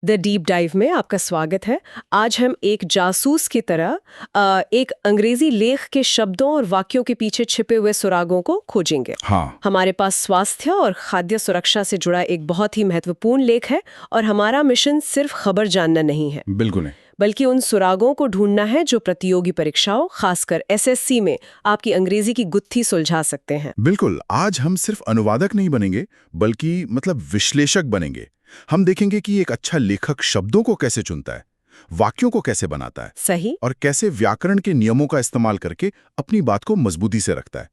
The deep dive में आपका स्वागत है। आज हम एक जासूस की तरह एक अंग्रेजी लेख के शब्दों और वाक्यों के पीछे छिपे हुए सुरागों को खोजेंगे। हाँ। हमारे पास स्वास्थ्य और खाद्य सुरक्षा से जुड़ा एक बहुत ही महत्वपूर्ण लेख है और हमारा मिशन सिर्फ खबर जानना नहीं है, बिल्कुल नहीं, बल्कि उन सुरागों को ढूंढना है जो प्रतियोगी परीक्षाओं, खासकर एसएससी में आपकी अंग्रेजी की गुत्थी सुलझा सकते हैं। बिल्कुल। आज हम सिर्फ अनुवादक नहीं बनेंगे, बल्कि विश्लेषक बनेंगे। हम देखेंगे कि एक अच्छा लेखक शब्दों को कैसे चुनता है, वाक्यों को कैसे बनाता है, सही। और कैसे व्याकरण के नियमों का इस्तेमाल करके अपनी बात को मजबूती से रखता है।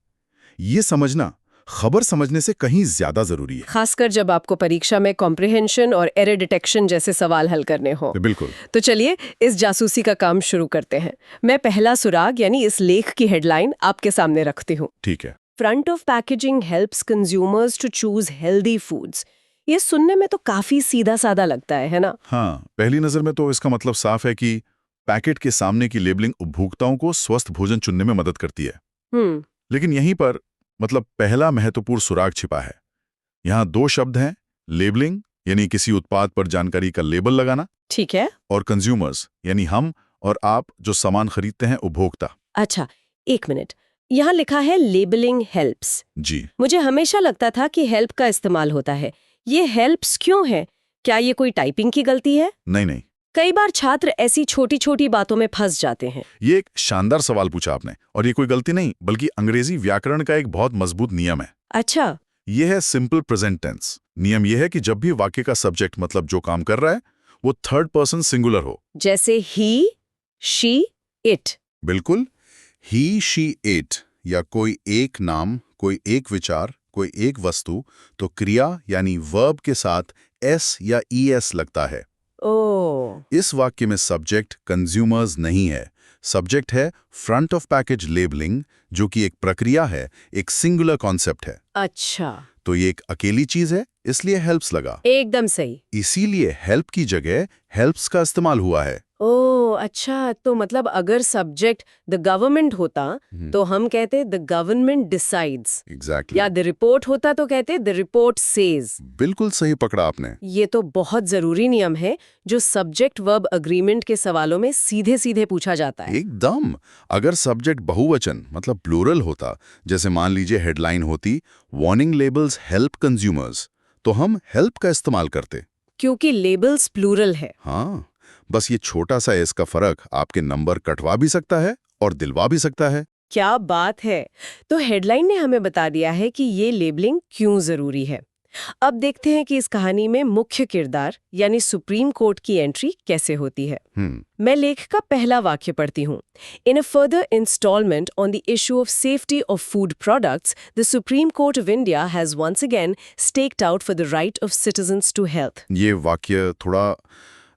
ये समझना खबर समझने से कहीं ज्यादा जरूरी है, खासकर जब आपको परीक्षा में कॉम्प्रिहेंशन और एरर डिटेक्शन जैसे सवाल हल करने हो। बिल्कुल। तो चलिए इस जासूसी का काम शुरू करते हैं। मैं पहला सुराग यानी इस लेख की हेडलाइन आपके सामने रखती हूँ। ठीक है। Front of packaging helps consumers to choose healthy foods. ये सुनने में तो काफी सीधा साधा लगता है ना? हाँ, पहली नजर में तो इसका मतलब साफ है कि पैकेट के सामने की लेबलिंग उपभोक्ताओं को स्वस्थ भोजन चुनने में मदद करती है। लेकिन यहीं पर पहला महत्वपूर्ण सुराग छिपा है। यहाँ दो शब्द हैं, लेबलिंग यानी किसी उत्पाद पर जानकारी का लेबल लगाना, ठीक है, और कंज्यूमर्स यानी हम और आप जो सामान खरीदते हैं, उपभोक्ता। अच्छा, एक मिनट, यहाँ लिखा है लेबलिंग हेल्प्स। जी। मुझे हमेशा लगता था कि हेल्प का इस्तेमाल होता है। ये हेल्प्स क्यों है? क्या ये कोई टाइपिंग की गलती है? नहीं नहीं, कई बार छात्र ऐसी छोटी छोटी बातों में फंस जाते हैं। ये एक शानदार सवाल पूछा आपने, और ये कोई गलती नहीं बल्कि अंग्रेजी व्याकरण का एक बहुत मजबूत नियम है। अच्छा। ये है सिंपल प्रेजेंट टेंस। नियम ये है कि जब भी वाक्य का सब्जेक्ट जो काम कर रहा है वो थर्ड पर्सन सिंगुलर हो। जैसे ही, शी, इट। बिल्कुल। ही, शी, इट, या कोई एक नाम, कोई एक विचार, कोई एक वस्तु, तो क्रिया यानी वर्ब के साथ एस या ईएस लगता है। इस वाक्य में सब्जेक्ट कंज्यूमर्स नहीं है, सब्जेक्ट है फ्रंट ऑफ पैकेज लेबलिंग, जो कि एक प्रक्रिया है, एक सिंगुलर कॉन्सेप्ट है। अच्छा, तो ये एक अकेली चीज है, इसलिए हेल्प्स लगा। एकदम सही। इसीलिए हेल्प की जगह हेल्प्स का इस्तेमाल हुआ है। अच्छा, तो अगर सब्जेक्ट द गवर्नमेंट होता तो हम कहते द गवर्नमेंट डिसाइड्स। एग्जैक्टली। या द रिपोर्ट होता तो कहते द रिपोर्ट सेज। बिल्कुल सही पकड़ा आपने। ये तो बहुत जरूरी नियम है जो सब्जेक्ट वर्ब अग्रीमेंट के सवालों में सीधे सीधे पूछा जाता है। एकदम। अगर सब्जेक्ट बहुवचन प्लूरल होता, जैसे मान लीजिए हेडलाइन होती वार्निंग लेबल्स हेल्प कंज्यूमर्स, तो हम हेल्प का इस्तेमाल करते, क्योंकि लेबल्स प्लूरल है। हाँ, बस ये छोटा सा इसका फर्क आपके नंबर कटवा भी सकता है और दिलवा भी सकता है। क्या बात है। तो हेडलाइन ने हमें बता दिया है कि ये लेबलिंग क्यों जरूरी है। अब देखते हैं कि इस कहानी में मुख्य किरदार यानी सुप्रीम कोर्ट की एंट्री कैसे होती है। मैं लेख का पहला वाक्य पढ़ती हूँ। In a further instalment on the issue of safety of food products, the supreme court of India has once again staked out for the right of citizens to health. ये वाक्य थोड़ा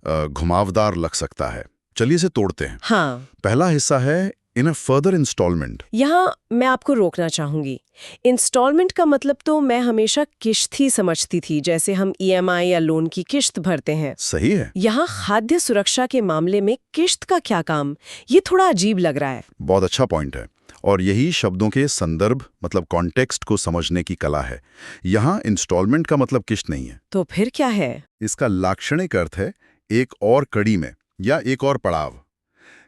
घुमावदार लग सकता है, चलिए इसे तोड़ते हैं। हाँ। पहला हिस्सा है इन अ फर्दर इंस्टॉलमेंट। यहाँ मैं आपको रोकना चाहूंगी। इंस्टॉलमेंट का मतलब तो मैं हमेशा किश्त ही समझती थी, जैसे हम ईएमआई या लोन की किश्त भरते हैं। सही है। यहाँ खाद्य सुरक्षा के मामले में किश्त का क्या काम, ये थोड़ा अजीब लग रहा है। बहुत अच्छा पॉइंट है, और यही शब्दों के संदर्भ कॉन्टेक्स्ट को समझने की कला है। यहाँ इंस्टॉलमेंट का मतलब किश्त नहीं है। तो फिर क्या है? इसका लाक्षणिक अर्थ है एक और कड़ी में या एक और पड़ाव।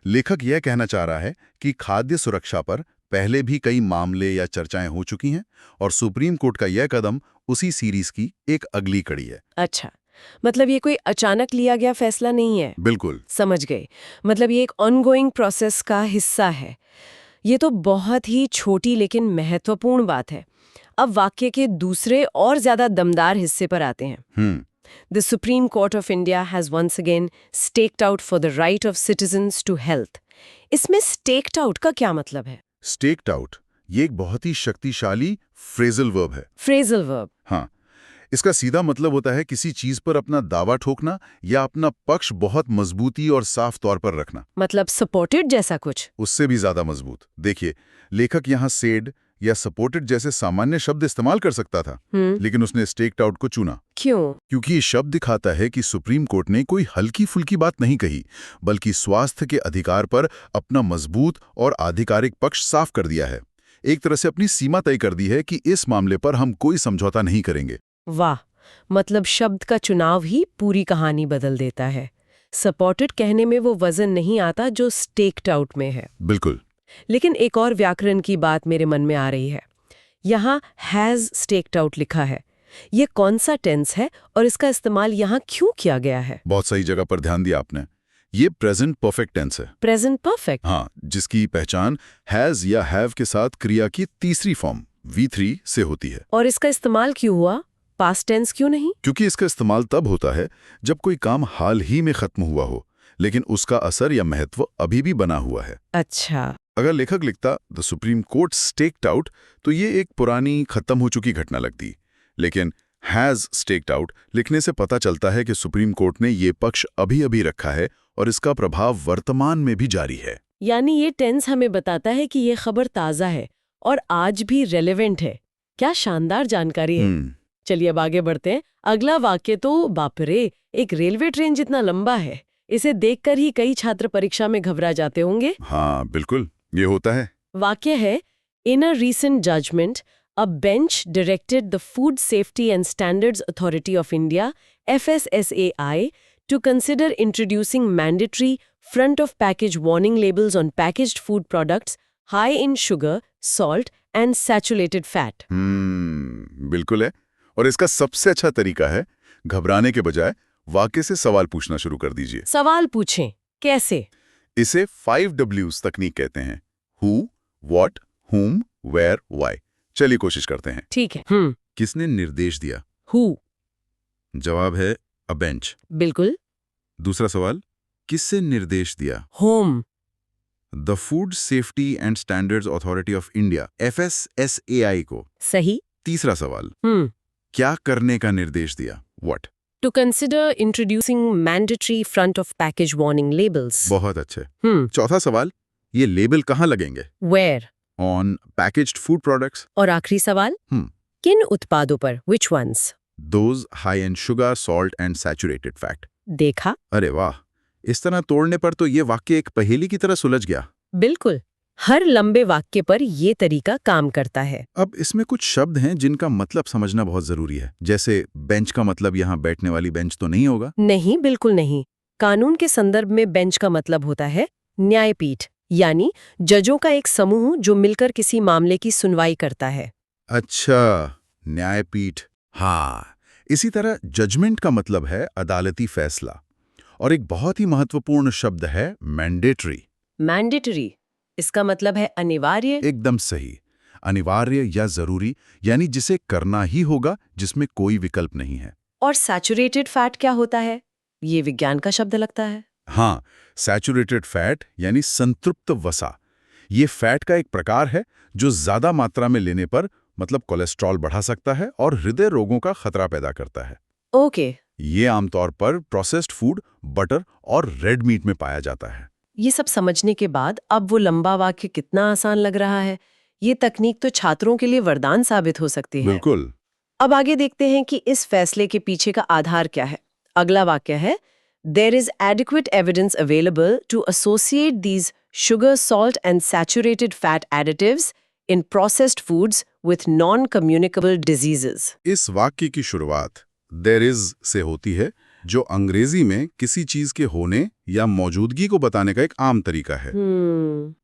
लेखक यह कहना चाह रहा है कि खाद्य सुरक्षा पर पहले भी कई मामले या चर्चाएं हो चुकी हैं, और सुप्रीम कोर्ट का यह कदम उसी सीरीज की एक अगली कड़ी है। अच्छा, ये कोई अचानक लिया गया फैसला नहीं है। बिल्कुल समझ गए। ये एक ऑनगोइंग प्रोसेस का हिस्सा है। ये तो बहुत ही छोटी लेकिन महत्वपूर्ण बात है। अब वाक्य के दूसरे और ज्यादा दमदार हिस्से पर आते हैं। The Supreme Court of India has once again staked out for the right of citizens to health. इसमें staked out का क्या मतलब है? Staked out ये एक बहुत ही शक्तिशाली फ्रेजल वर्ब है। Phrasal verb? हाँ, इसका सीधा मतलब होता है किसी चीज पर अपना दावा ठोकना या अपना पक्ष बहुत मजबूती और साफ तौर पर रखना। सपोर्टेड जैसा कुछ? उससे भी ज्यादा मजबूत। देखिए, लेखक यहाँ सेड या सपोर्टेड जैसे सामान्य शब्द इस्तेमाल कर सकता था, लेकिन उसने स्टेक्ड आउट को चुना। क्यों? क्योंकि ये शब्द दिखाता है कि सुप्रीम कोर्ट ने कोई हल्की फुल्की बात नहीं कही, बल्कि स्वास्थ्य के अधिकार पर अपना मजबूत और आधिकारिक पक्ष साफ कर दिया है। एक तरह से अपनी सीमा तय कर दी है कि इस मामले पर हम कोई समझौता नहीं करेंगे। वाह, मतलब शब्द का चुनाव ही पूरी कहानी बदल देता है। सपोर्टेड कहने में वो वजन नहीं आता जो स्टेक्ड आउट में है। बिल्कुल। लेकिन एक और व्याकरण की बात मेरे मन में आ रही है। यहाँ हैज स्टेक्ड आउट लिखा है। ये कौन सा टेंस है और इसका इस्तेमाल यहाँ क्यों किया गया है? बहुत सही जगह पर ध्यान दिया आपने। ये प्रेजेंट परफेक्ट टेंस है। Present perfect? हाँ, जिसकी पहचान हैज या हैव के साथ क्रिया की तीसरी फॉर्म V3 से होती है। और इसका इस्तेमाल क्यों हुआ? पास्ट टेंस क्यों नहीं? क्योंकि इसका इस्तेमाल तब होता है जब कोई काम हाल ही में खत्म हुआ हो, लेकिन उसका असर या महत्व अभी भी बना हुआ है। अच्छा। अगर लेखक लिखता the supreme court stacked out तो ये एक पुरानी खत्म हो चुकी घटना लगती, लेकिन हैज स्टेक्ड आउट लिखने से पता चलता है कि सुप्रीम कोर्ट ने ये पक्ष अभी अभी रखा है और इसका प्रभाव वर्तमान में भी जारी है। यानी ये टेंस हमें बताता है कि ये खबर ताज़ा है और आज भी रेलेवेंट है। क्या शानदार जानकारी है। चलिए अब आगे बढ़ते हैं। अगला वाक्य तो बाप रे, एक रेलवे ट्रेन जितना लंबा है। इसे देखकर ही कई छात्र परीक्षा में घबरा जाते होंगे। हाँ बिल्कुल, ये होता है। वाक्य है, in a recent judgment a bench directed the Food Safety and Standards Authority of India, FSSAI, to consider introducing mandatory front-of-package warning labels on packaged food products high in sugar, salt and saturated fat. बिल्कुल है। और इसका सबसे अच्छा तरीका है, घबराने के बजाय वाक्य से सवाल पूछना शुरू कर दीजिए। सवाल पूछें, कैसे? इसे 5 Ws तकनीक कहते हैं। Who, What, Whom, Where, Why। चलिए कोशिश करते हैं। ठीक है। किसने निर्देश दिया? Who? जवाब है अ बेंच। बिल्कुल। दूसरा सवाल, किससे निर्देश दिया? Whom? The food safety and standards authority of India, FSSAI को। सही। तीसरा सवाल, क्या करने का निर्देश दिया? What? To consider introducing mandatory front-of-package warning labels. बहुत अच्छे। चौथा सवाल, ये लेबल कहाँ लगेंगे? Where? On packaged food products. और आखिरी सवाल, किन उत्पादों पर? Which ones? Those high in sugar, salt and saturated fat. देखा? अरे वाह, इस तरह तोड़ने पर तो ये वाक्य एक पहेली की तरह सुलझ गया। बिल्कुल, हर लंबे वाक्य पर ये तरीका काम करता है। अब इसमें कुछ शब्द हैं जिनका मतलब समझना बहुत जरूरी है। जैसे बेंच का मतलब यहाँ बैठने वाली बेंच तो नहीं होगा। नहीं, बिल्कुल नहीं। कानून के संदर्भ में बेंच का मतलब होता है न्यायपीठ, यानी जजों का एक समूह जो मिलकर किसी मामले की सुनवाई करता है। अच्छा, न्यायपीठ। हाँ, इसी तरह जजमेंट का मतलब है अदालती फैसला। और एक बहुत ही महत्वपूर्ण शब्द है मैंडेटरी। मैंडेटरी, इसका मतलब है अनिवार्य। एकदम सही। अनिवार्य या जरूरी, यानी जिसे करना ही होगा, जिसमें कोई विकल्प नहीं है। और सैचुरेटेड फैट क्या होता है? ये विज्ञान का शब्द लगता है। हाँ, सैचुरेटेड फैट यानी संतृप्त वसा। ये फैट का एक प्रकार है जो ज्यादा मात्रा में लेने पर मतलब कोलेस्ट्रॉल बढ़ा सकता है और हृदय रोगों का खतरा पैदा करता है। ओके। ये आमतौर पर प्रोसेस्ड फूड, बटर और रेड मीट में पाया जाता है। ये सब समझने के बाद अब वो लंबा वाक्य कितना आसान लग रहा है। ये तकनीक तो छात्रों के लिए वरदान साबित हो सकती है। बिल्कुल। अब आगे देखते हैं कि इस फैसले के पीछे का आधार क्या है। अगला वाक्य है, There is adequate evidence available to associate these sugar, salt and saturated fat additives in processed foods with non-communicable diseases. इस वाक्य की शुरुआत there is से होती है, जो अंग्रेजी में किसी चीज के होने या मौजूदगी को बताने का एक आम तरीका है।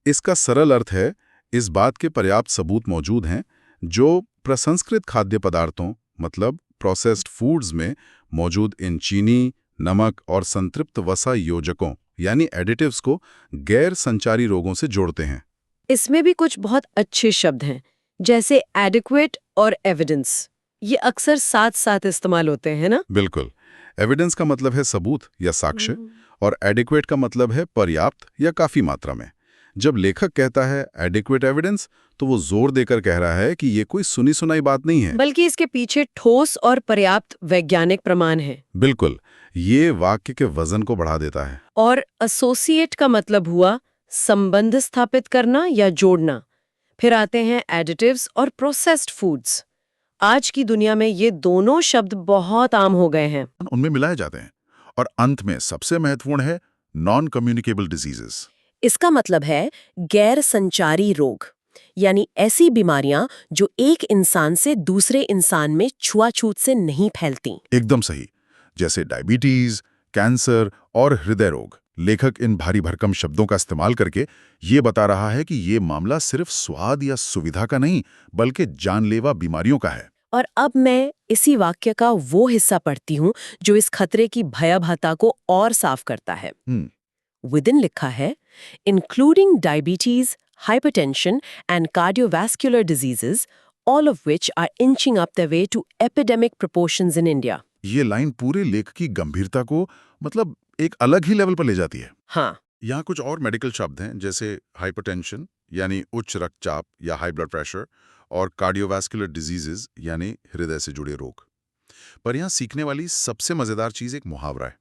इसका सरल अर्थ है, इस बात के पर्याप्त सबूत मौजूद हैं जो प्रसंस्कृत खाद्य पदार्थों मतलब प्रोसेस्ड फूड्स में मौजूद इन चीनी, नमक और संतृप्त वसा योजकों यानी एडिटिव्स को गैर संचारी रोगों से जोड़ते हैं। इसमें भी कुछ बहुत अच्छे शब्द हैं, जैसे एडिक्वेट और एविडेंस। ये अक्सर साथ साथ इस्तेमाल होते हैं ना? बिल्कुल। एविडेंस का मतलब है सबूत या साक्ष्य और एडिक्वेट का मतलब है पर्याप्त या काफी मात्रा में। जब लेखक कहता है एडिक्वेट एविडेंस, तो वो जोर देकर कह रहा है कि ये कोई सुनी सुनाई बात नहीं है, बल्कि इसके पीछे ठोस और पर्याप्त वैज्ञानिक प्रमाण है। बिल्कुल, ये वाक्य के वजन को बढ़ा देता है। और एसोसिएट का मतलब हुआ संबंध स्थापित करना या जोड़ना। फिर आते हैं एडिटिव्स और प्रोसेस्ड फूड्स। आज की दुनिया में ये दोनों शब्द बहुत आम हो गए हैं। उनमें मिलाए जाते हैं। और अंत में सबसे महत्वपूर्ण है नॉन कम्युनिकेबल डिजीजेस। इसका मतलब है गैर संचारी रोग। यानी ऐसी बीमारियां जो एक इंसान से दूसरे इंसान में छुआछूत से नहीं फैलती। एकदम सही। जैसे डायबिटीज, कैंसर और हृदय रोग। लेखक इन भारी भरकम शब्दों का इस्तेमाल करके ये बता रहा है कि ये मामला सिर्फ स्वाद या सुविधा का नहीं, बल्कि जानलेवा बीमारियों का है। और अब मैं इसी वाक्य का वो हिस्सा पढ़ती हूँ जो इस खतरे की भयावहता को और साफ करता है। विदिन लिखा है, including diabetes, hypertension and cardiovascular diseases, all of which are inching up their way to epidemic proportions in India. ये लाइन पूरे लेख की गंभीरता को मतलब एक अलग ही लेवल पर ले जाती है। हाँ, यहाँ कुछ और मेडिकल शब्द हैं, जैसे हाइपरटेंशन यानी उच्च रक्तचाप या हाई ब्लड प्रेशर, और कार्डियोवास्कुलर डिजीजेस यानी हृदय से जुड़े रोग। पर यहाँ सीखने वाली सबसे मजेदार चीज एक मुहावरा है।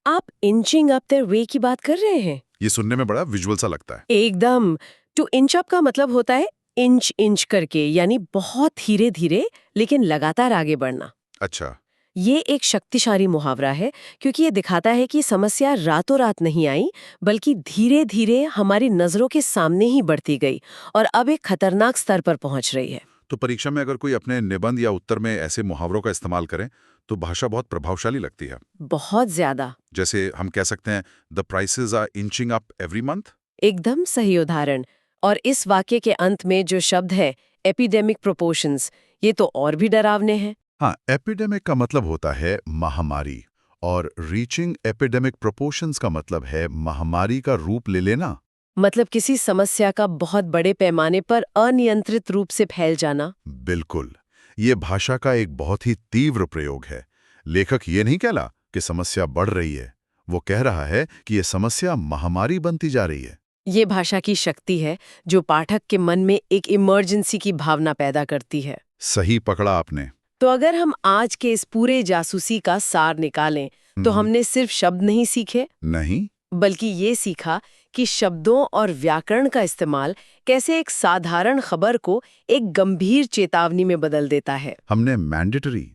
आप इंचिंग अप देयर वे की बात कर रहे हैं? ये सुनने में बड़ा विजुअल सा लगता है। एकदम। टू इंच अप का मतलब होता है इंच इंच करके, यानी बहुत धीरे धीरे लेकिन लगातार आगे बढ़ना। अच्छा। ये एक शक्तिशाली मुहावरा है क्योंकि ये दिखाता है कि समस्या रातों रात नहीं आई, बल्कि धीरे धीरे हमारी नजरों के सामने ही बढ़ती गई और अब एक खतरनाक स्तर पर पहुंच रही है। तो परीक्षा में अगर कोई अपने निबंध या उत्तर में ऐसे मुहावरों का इस्तेमाल करे तो भाषा बहुत प्रभावशाली लगती है। बहुत ज्यादा। जैसे हम कह सकते हैं, the prices are inching up every month. एकदम सही उदाहरण। और इस वाक्य के अंत में जो शब्द है एपिडेमिक प्रोपोर्शंस, ये तो और भी डरावने हैं। हाँ, एपिडेमिक का मतलब होता है महामारी, और रीचिंग एपिडेमिक प्रोपोर्शंस का मतलब है महामारी का रूप ले लेना। मतलब किसी समस्या का बहुत बड़े पैमाने पर अनियंत्रित रूप से फैल जाना। बिल्कुल। ये भाषा का एक बहुत ही तीव्र प्रयोग है। लेखक ये नहीं कहला कि समस्या बढ़ रही है, वो कह रहा है कि ये समस्या महामारी बनती जा रही है। ये भाषा की शक्ति है जो पाठक के मन में एक इमरजेंसी की भावना पैदा करती है। सही पकड़ा आपने। तो अगर हम आज के इस पूरे जासूसी का सार निकालें तो हमने सिर्फ शब्द नहीं सीखे, नहीं, बल्कि ये सीखा कि शब्दों और व्याकरण का इस्तेमाल कैसे एक साधारण खबर को एक गंभीर चेतावनी में बदल देता है। हमने मैंडेटरी,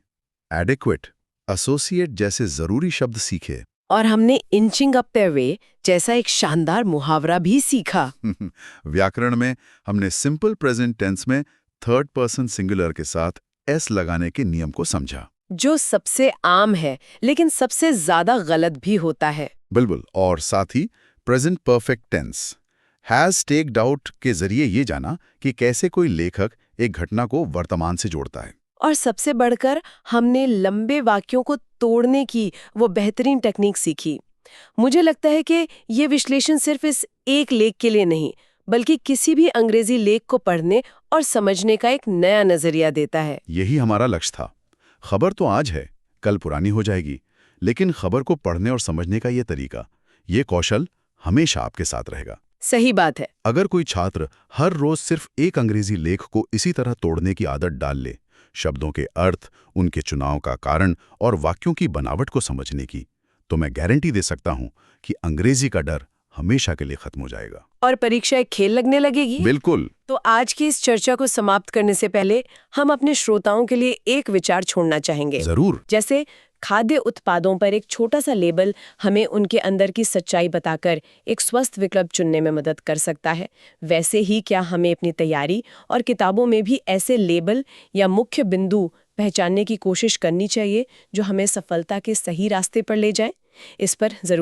एडिक्वेट, एसोसिएट जैसे जरूरी शब्द सीखे। और हमने इंचिंग अप देयर वे जैसा एक शानदार मुहावरा भी सीखा। व्याकरण में हमने सिंपल प्रेजेंट टेंस में थर्ड पर्सन सिंगुलर के साथ एस लगाने के नियम को समझा, जो सबसे आम है लेकिन सबसे ज्यादा गलत भी होता है। बिल्कुल। और साथ ही present perfect tense, has taked out के जरिए ये जाना कि कैसे कोई लेखक एक घटना को वर्तमान से जोड़ता है। और सबसे बढ़कर हमने लंबे वाक्यों को तोड़ने की वो बेहतरीन टेक्निक सीखी। मुझे लगता है कि ये विश्लेषण सिर्फ इस एक लेख के लिए नहीं, बल्कि किसी भी अंग्रेजी लेख को पढ़ने और समझने का एक नया नजरिया देता है। यही हमारा लक्ष्य था। खबर तो आज है, कल पुरानी हो जाएगी, लेकिन खबर को पढ़ने और समझने का ये तरीका, ये कौशल हमेशा आपके साथ रहेगा। सही बात है। अगर कोई छात्र हर रोज सिर्फ एक अंग्रेजी लेख को इसी तरह तोड़ने की आदत डाल ले, शब्दों के अर्थ, उनके चुनाव का कारण और वाक्यों की बनावट को समझने की, तो मैं गारंटी दे सकता हूं कि अंग्रेजी का डर हमेशा के लिए खत्म हो जाएगा और परीक्षा एक खेल लगने लगेगी। बिल्कुल। तो आज की इस चर्चा को समाप्त करने से पहले हम अपने श्रोताओं के लिए एक विचार छोड़ना चाहेंगे। जरूर। जैसे खाद्य उत्पादों पर एक छोटा सा लेबल हमें उनके अंदर की सच्चाई बताकर एक स्वस्थ विकल्प चुनने में मदद कर सकता है, वैसे ही क्या हमें अपनी तैयारी और किताबों में भी ऐसे लेबल या मुख्य बिंदु पहचानने की कोशिश करनी चाहिए जो हमें सफलता के सही रास्ते पर ले जाएं? इस पर जरूर